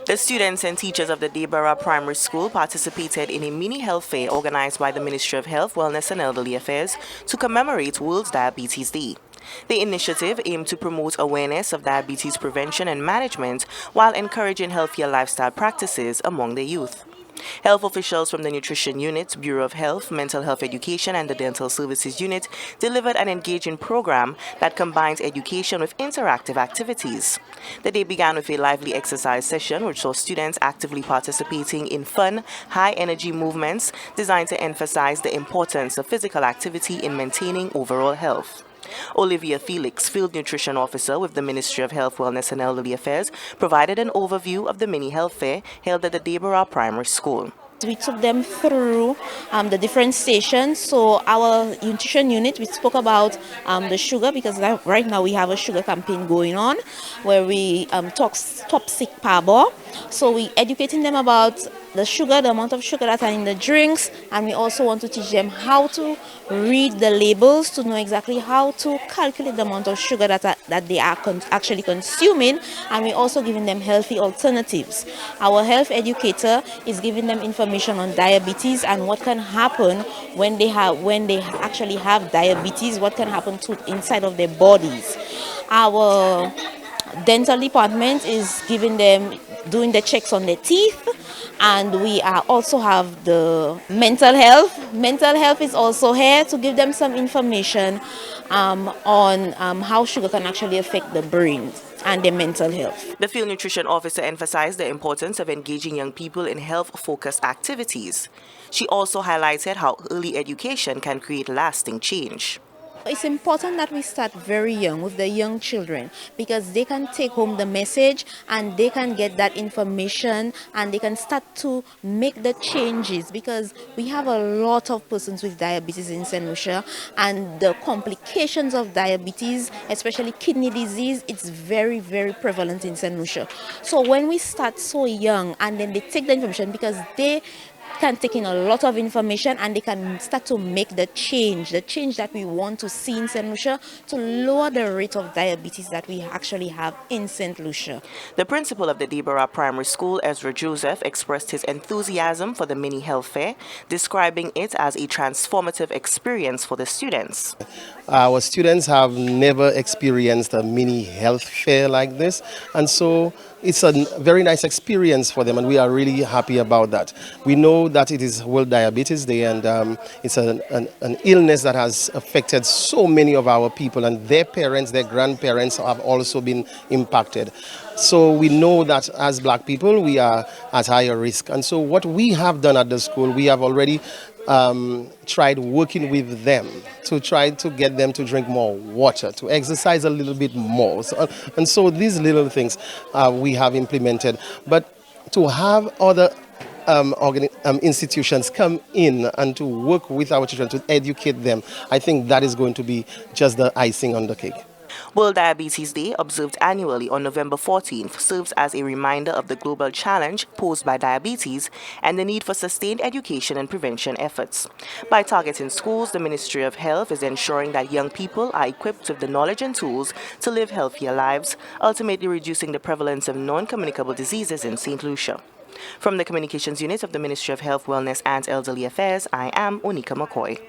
The students and teachers of the Deborah Primary School participated in a mini health fair organized by the Ministry of Health, Wellness and Elderly Affairs to commemorate World Diabetes Day. The initiative aimed to promote awareness of diabetes prevention and management while encouraging healthier lifestyle practices among the youth. Health officials from the Nutrition Unit, Bureau of Health, Mental Health Education, and the Dental Services Unit delivered an engaging program that combines education with interactive activities. The day began with a lively exercise session which saw students actively participating in fun, high-energy movements designed to emphasize the importance of physical activity in maintaining overall health. Olivia Felix, Field Nutrition Officer with the Ministry of Health, Wellness and Elderly Affairs, provided an overview of the mini health fair held at the Deborah Primary School. We took them through the different stations. So our nutrition unit, we spoke about the sugar, because right now we have a sugar campaign going on where we talk stop sick parbour. So we educating them about the sugar, the amount of sugar that are in the drinks, and we also want to teach them how to read the labels to know exactly how to calculate the amount of sugar that they are actually consuming, and we're also giving them healthy alternatives. Our health educator is giving them information on diabetes and what can happen when they actually have diabetes, what can happen to inside of their bodies. Our dental department is doing the checks on their teeth, and we also have the mental health. Mental health is also here to give them some information on how sugar can actually affect the brain and their mental health. The field nutrition officer emphasized the importance of engaging young people in health-focused activities. She also highlighted how early education can create lasting change. It's important that we start very young with the young children, because they can take home the message and they can get that information and they can start to make the changes, because we have a lot of persons with diabetes in St. Lucia, and the complications of diabetes, especially kidney disease, it's very, very prevalent in St. Lucia. So when we start so young and then they take the information, because they can take in a lot of information and they can start to make the change that we want to see in St. Lucia to lower the rate of diabetes that we actually have in St. Lucia. The principal of the Deborah Primary School, Ezra Joseph, expressed his enthusiasm for the mini health fair, describing it as a transformative experience for the students. Our students have never experienced a mini health fair like this, and so it's a very nice experience for them, and we are really happy about that. We know that it is World Diabetes Day, and it's an illness that has affected so many of our people, and their parents, their grandparents have also been impacted. So we know that as black people, we are at higher risk. And so what we have done at the school, we have already tried working with them to try to get them to drink more water, to exercise a little bit more. And so these little things we have implemented. But to have other institutions come in and to work with our children to educate them, I think that is going to be just the icing on the cake. World Diabetes Day, observed annually on November 14th, serves as a reminder of the global challenge posed by diabetes and the need for sustained education and prevention efforts. By targeting schools, the Ministry of Health is ensuring that young people are equipped with the knowledge and tools to live healthier lives, ultimately reducing the prevalence of non-communicable diseases in St. Lucia. From the Communications Unit of the Ministry of Health, Wellness and Elderly Affairs, I am Onika McCoy.